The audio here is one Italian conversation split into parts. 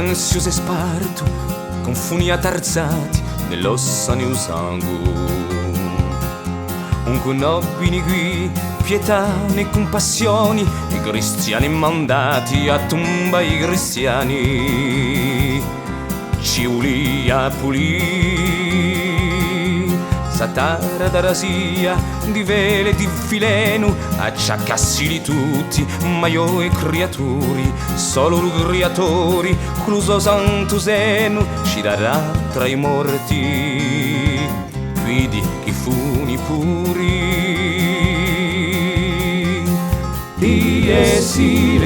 silenzioso e sparto, con funi attarzati nell'ossa ne usangu. Un conobini qui, pietà né compassioni, i cristiani mandati a tomba i cristiani. Ci ulia pulì, satara da rasia, di vele di filenu, acciaccassi di tutti, ma io e creatori, solo lu creatori, cluso santo senu, ci darà tra i morti, vidi chi funi puri. Die si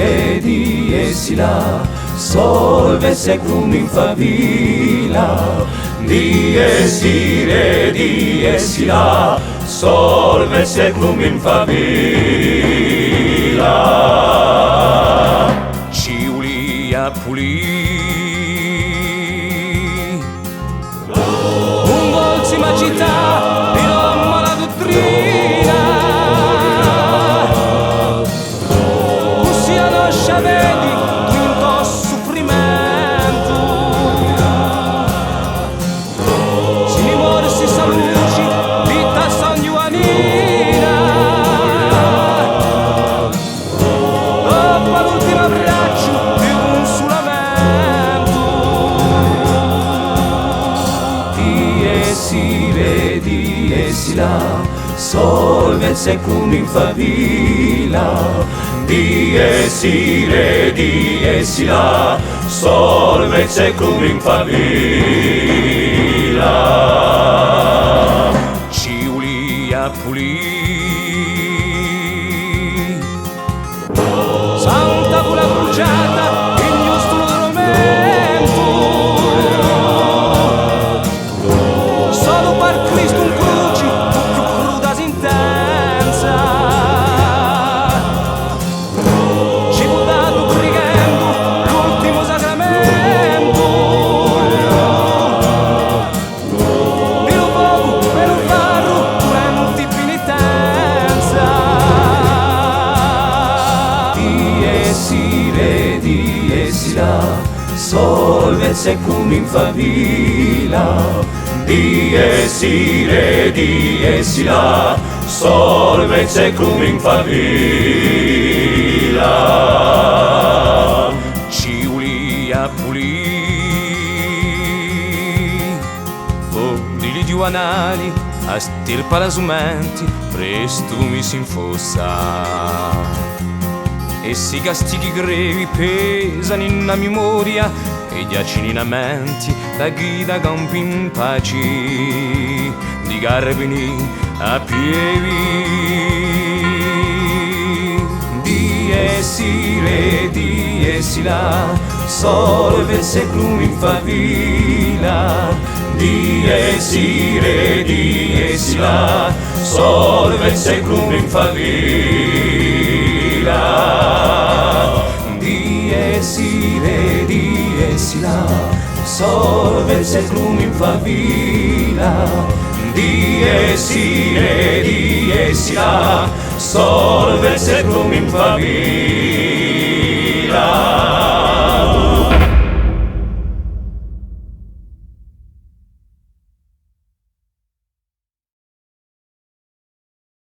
là, solve secum in favilla. Die si là, solve secum in favilla. Ci ulia pulì, un dolce magità di Roma la dottrina, ossia non sciavedi quinto soffrimento, si morsi saluci vita sanguanina, dopo l'ultimo abbraccio di consolamento. Die si là, solve secum in favilla. Die si là, solve secum in favilla. Ci ulia pulì, santa pula bruciata in giusto tormento, solo per Cristo un cruci più cruda intensa. Ci fu dato pregando l'ultimo sacramento, di un poco per un farro durante penitenza. Die si là, solve secum in favilla. Die si là, solve secum in favilla. Ci ulia pulì, fondili di uanali, a stirpa la sumenti, presto mi si infossa. E si castighi grevi pesano in la memoria, e gli accininamenti da guida campi in pace, di garbini a piedi. Die si là, solve secum in favilla. Die si là, solve secum in favilla. Die si là, solve secum in favilla. Die si là, solve secum in favilla.